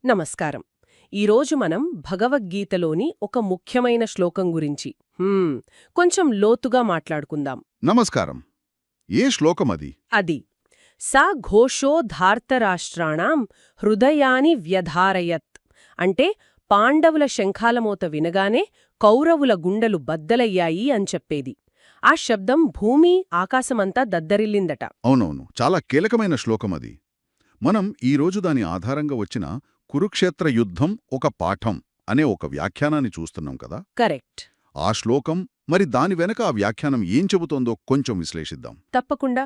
నమస్కారం. ఈరోజు మనం భగవద్గీతలోని ఒక ముఖ్యమైన శ్లోకం గురించి కొంచెం లోతుగా మాట్లాడుకుందాం. నమస్కారం. ఏ శ్లోకమది? అది సా ఘోషో ధార్తరాష్ట్రాణం హృదయాని వ్యధారయత్ అంటే పాండవుల శంఖాలమోత వినగానే కౌరవుల గుండెలు బద్దలయ్యాయి అని చెప్పేది. ఆ శబ్దం భూమి ఆకాశమంతా దద్దరిల్లిందట. అవునవును, చాలా కీలకమైన శ్లోకమది. మనం ఈరోజు దాని ఆధారంగా వచ్చిన కురుక్షేత్ర యుద్ధం ఒక పాఠం అనే ఒక వ్యాఖ్యానాన్ని చూస్తున్నాం కదా. కరెక్ట్. ఆ శ్లోకం మరి దాని వెనక ఆ వ్యాఖ్యానం ఏం చెబుతోందో కొంచెం విశ్లేషిద్దాం. తప్పకుండా.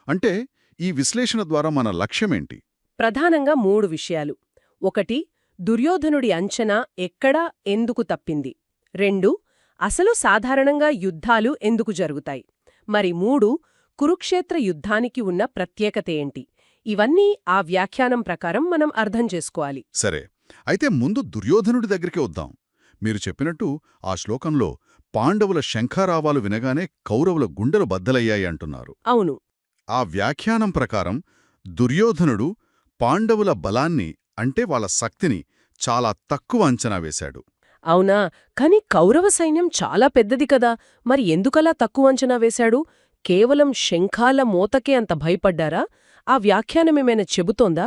అంటే ఈ విశ్లేషణ ద్వారా మన లక్ష్యమేంటి? ప్రధానంగా 3 విషయాలు. 1 దుర్యోధనుడి అంచనా ఎక్కడా ఎందుకు తప్పింది. 2 అసలు సాధారణంగా యుద్ధాలు ఎందుకు జరుగుతాయి. మరి 3 కురుక్షేత్ర యుద్ధానికి ఉన్న ప్రత్యేకత ఏంటి. ఇవన్నీ ఆ వ్యాఖ్యానం ప్రకారం మనం అర్థం చేసుకోవాలి. సరే, అయితే ముందు దుర్యోధనుడి దగ్గరికి వద్దాం. మీరు చెప్పినట్టు ఆ శ్లోకంలో పాండవుల శంఖారావాలు వినగానే కౌరవుల గుండెలు బద్దలయ్యాయి అంటున్నారు. అవును. ఆ వ్యాఖ్యానం ప్రకారం దుర్యోధనుడు పాండవుల బలాన్ని అంటే వాళ్ళ శక్తిని చాలా తక్కువ అంచనా వేశాడు. అవునా? కాని కౌరవ సైన్యం చాలా పెద్దది కదా, మరి ఎందుకలా తక్కువ అంచనా వేశాడు? కేవలం శంఖాల మోతకే అంత భయపడ్డారా? ఆ వ్యాఖ్యానమేమైనా చెబుతోందా?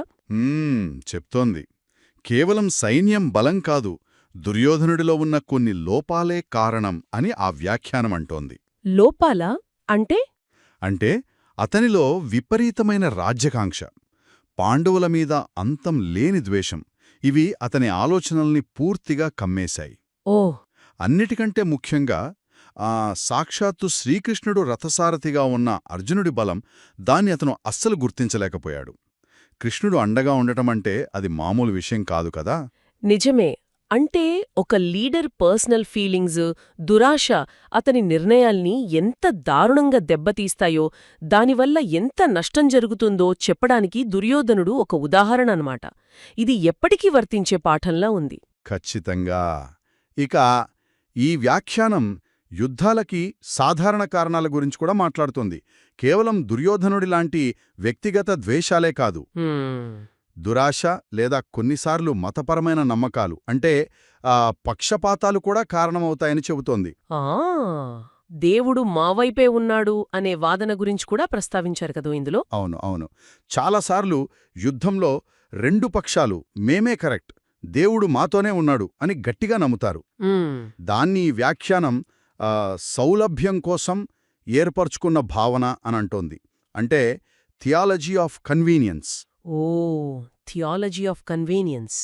చెప్తోంది. కేవలం సైన్యం బలం కాదు, దుర్యోధనుడిలో ఉన్న కొన్ని లోపాలే కారణం అని ఆ వ్యాఖ్యానమంటోంది. లోపాలా? అంటే? అంటే అతనిలో విపరీతమైన రాజ్యకాంక్ష, పాండవుల మీద అంతం లేని ద్వేషం, ఇవి అతని ఆలోచనల్ని పూర్తిగా కమ్మేశాయి. ఓహ్! అన్నిటికంటే ముఖ్యంగా సాక్షాత్తు శ్రీకృష్ణుడు రథసారథిగా ఉన్న అర్జునుడి బలం, దాన్ని అతను అస్సలు గుర్తించలేకపోయాడు. కృష్ణుడు అండగా ఉండటమంటే అది మామూలు విషయం కాదు కదా. నిజమే. అంటే ఒక లీడర్ పర్సనల్ ఫీలింగ్స్, దురాశ అతని నిర్ణయాల్ని ఎంత దారుణంగా దెబ్బతీస్తాయో, దానివల్ల ఎంత నష్టం జరుగుతుందో చెప్పడానికి దుర్యోధనుడు ఒక ఉదాహరణ అన్నమాట. ఇది ఎప్పటికీ వర్తించే పాఠంలా ఉంది. ఖచ్చితంగా. ఇక ఈ వ్యాఖ్యానం యుద్ధాలకి సాధారణ కారణాల గురించి కూడా మాట్లాడుతోంది. కేవలం దుర్యోధనుడిలాంటి వ్యక్తిగత ద్వేషాలే కాదు, దురాశ లేదా కొన్నిసార్లు మతపరమైన నమ్మకాలు అంటే పక్షపాతాలు కూడా కారణమవుతాయని చెబుతోంది. దేవుడు మావైపే ఉన్నాడు అనే వాదన గురించి కూడా ప్రస్తావించారు కదా ఇందులో. అవును అవును, చాలాసార్లు యుద్ధంలో 2 పక్షాలు మేమే కరెక్ట్, దేవుడు మాతోనే ఉన్నాడు అని గట్టిగా నమ్ముతారు. దాన్ని వ్యాఖ్యానం సౌలభ్యం కోసం ఏర్పరచుకున్న భావన అనంటోంది. అంటే థియాలజీ ఆఫ్ కన్వీనియన్స్. ఓ, థియాలజీ ఆఫ్ కన్వీనియన్స్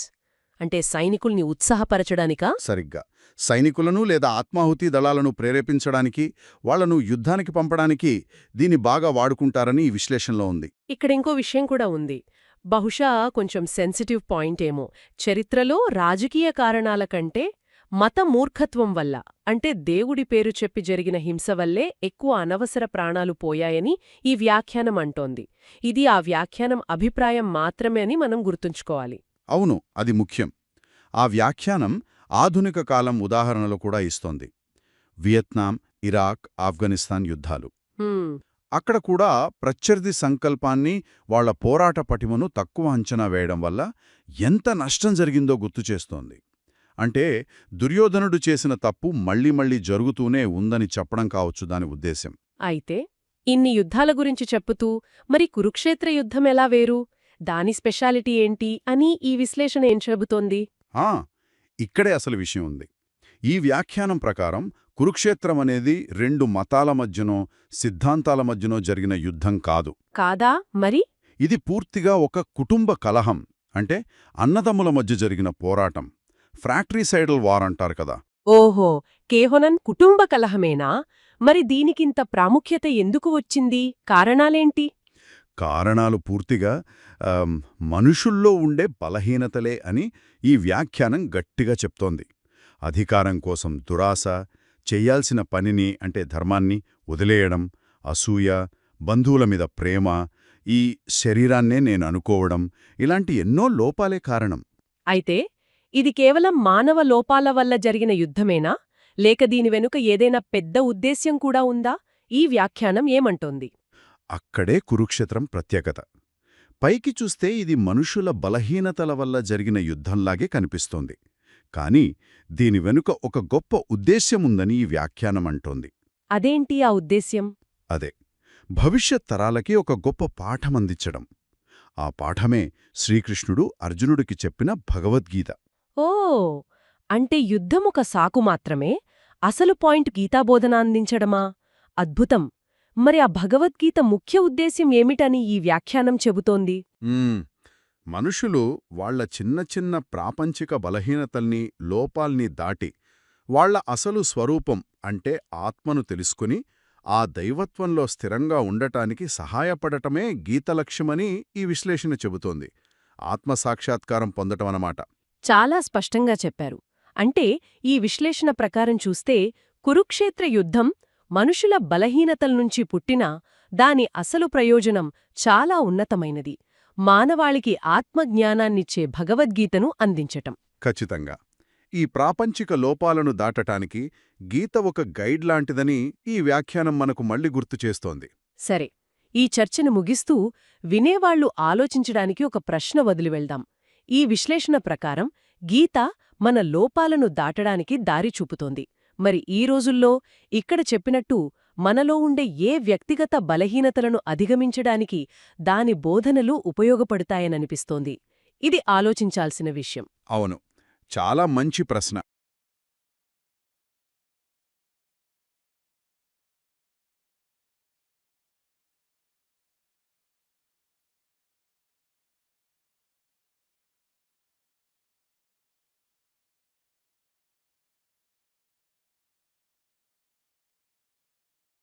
అంటే సైనికుల్ని ఉత్సాహపరచడానికా? సరిగ్గా. సైనికులను లేదా ఆత్మాహుతి దళాలను ప్రేరేపించడానికి, వాళ్లను యుద్ధానికి పంపడానికి దీన్ని బాగా వాడుకుంటారని ఈ విశ్లేషణలో ఉంది. ఇక్కడ ఇంకో విషయం కూడా ఉంది. బహుశా కొంచెం సెన్సిటివ్ పాయింట్ ఏమో. చరిత్రలో రాజకీయ కారణాల కంటే మత మూర్ఖత్వం వల్ల, అంటే దేవుడి పేరు చెప్పి జరిగిన హింస వల్లే ఎక్కువ అనవసర ప్రాణాలు పోయాయని ఈ వ్యాఖ్యానం అంటోంది. ఇది ఆ వ్యాఖ్యానం అభిప్రాయం మాత్రమే అని మనం గుర్తుంచుకోవాలి. అవును, అది ముఖ్యం. ఆ వ్యాఖ్యానం ఆధునిక కాలం ఉదాహరణలు కూడా ఇస్తోంది. వియత్నాం, ఇరాక్, ఆఫ్ఘనిస్తాన్ యుద్ధాలు. అక్కడ కూడా ప్రత్యర్థి సంకల్పాన్ని, వాళ్ల పోరాట పటిమను తక్కువ అంచనా వేయడం వల్ల ఎంత నష్టం జరిగిందో గుర్తుచేస్తోంది. అంటే దుర్యోధనుడు చేసిన తప్పు మళ్లీ మళ్లీ జరుగుతూనే ఉందని చెప్పడం కావచ్చు దాని ఉద్దేశ్యం. అయితే ఇన్ని యుద్ధాల గురించి చెప్పుతూ మరి కురుక్షేత్ర యుద్ధం ఎలా వేరు, దాని స్పెషాలిటీ ఏంటి అని ఈ విశ్లేషణ ఏం చెబుతోంది? ఇక్కడే అసలు విషయం ఉంది. ఈ వ్యాఖ్యానం ప్రకారం కురుక్షేత్రం అనేది 2 మతాల మధ్యనో సిద్ధాంతాల మధ్యనో జరిగిన యుద్ధం కాదు. కాదా మరి? ఇది పూర్తిగా ఒక కుటుంబ కలహం, అంటే అన్నదమ్ముల మధ్య జరిగిన పోరాటం. ఫ్రాక్టరీసైడల్ వార్ అంటారు కదా. ఓహో, కేవలం కుటుంబ కలహమేనా? మరి దీనికింత ప్రాముఖ్యత ఎందుకు వచ్చింది? కారణాలేంటి? కారణాలు పూర్తిగా మనుషుల్లో ఉండే బలహీనతలే అని ఈ వ్యాఖ్యానం గట్టిగా చెప్తోంది. అధికారం కోసం దురాశ, చెయ్యాల్సిన పనిని అంటే ధర్మాన్ని వదిలేయడం, అసూయ, బంధువుల మీద ప్రేమ, ఈ శరీరాన్నే నేను అనుకోవడం, ఇలాంటి ఎన్నో లోపాలే కారణం. అయితే ఇది కేవలం మానవ లోపాల వల్ల జరిగిన యుద్ధమేనా, లేక దీని వెనుక ఏదైనా పెద్ద ఉద్దేశ్యం కూడా ఉందా? ఈ వ్యాఖ్యానం ఏమంటోంది? అక్కడే కురుక్షేత్రం ప్రత్యేకత. పైకి చూస్తే ఇది మనుషుల బలహీనతల వల్ల జరిగిన యుద్ధంలాగే కనిపిస్తోంది. కానీ దీని వెనుక ఒక గొప్ప ఉద్దేశ్యముందని ఈ వ్యాఖ్యానం అంటోంది. అదేంటి ఆ ఉద్దేశ్యం? అదే, భవిష్యత్ తరాలకి ఒక గొప్ప పాఠమందించడం. ఆ పాఠమే శ్రీకృష్ణుడు అర్జునుడికి చెప్పిన భగవద్గీత. ఓ, అంటే యుద్ధమొక సాకు మాత్రమే, అసలు పాయింట్ గీతాబోధన అందించడమా? అద్భుతం. మరి ఆ భగవద్గీత ముఖ్య ఉద్దేశ్యం ఏమిటని ఈ వ్యాఖ్యానం చెబుతోంది? మనుషులు వాళ్ల చిన్న చిన్న ప్రాపంచిక బలహీనతల్ని, లోపాల్ని దాటి వాళ్ల అసలు స్వరూపం అంటే ఆత్మను తెలుసుకుని ఆ దైవత్వంలో స్థిరంగా ఉండటానికి సహాయపడటమే గీతలక్ష్యమని ఈ విశ్లేషణ చెబుతోంది. ఆత్మసాక్షాత్కారం పొందటమన్నమాట. చాలా స్పష్టంగా చెప్పారు. అంటే ఈ విశ్లేషణ ప్రకారం చూస్తే కురుక్షేత్ర యుద్ధం మనుషుల బలహీనతల్నుంచి పుట్టినా దాని అసలు ప్రయోజనం చాలా ఉన్నతమైనది. మానవాళికి ఆత్మజ్ఞానాన్నిచ్చే భగవద్గీతను అందించటం. ఖచ్చితంగా. ఈ ప్రాపంచిక లోపాలను దాటటానికి గీత ఒక గైడ్ లాంటిదని ఈ వ్యాఖ్యానం మనకు మళ్ళీ గుర్తుచేస్తోంది. సరే, ఈ చర్చను ముగిస్తూ వినేవాళ్లు ఆలోచించడానికి ఒక ప్రశ్న వదిలివెళ్దాం. ఈ విశ్లేషణ ప్రకారం గీత మన లోపాలను దాటడానికి దారి చూపుతోంది. మరి ఈ రోజుల్లో ఇక్కడ చెప్పినట్టు మనలో ఉండే ఏ వ్యక్తిగత బలహీనతలను అధిగమించడానికి దాని బోధనలు ఉపయోగపడతాయననిపిస్తోంది. ఇది ఆలోచించాల్సిన విషయం. అవును, చాలా మంచి ప్రశ్న.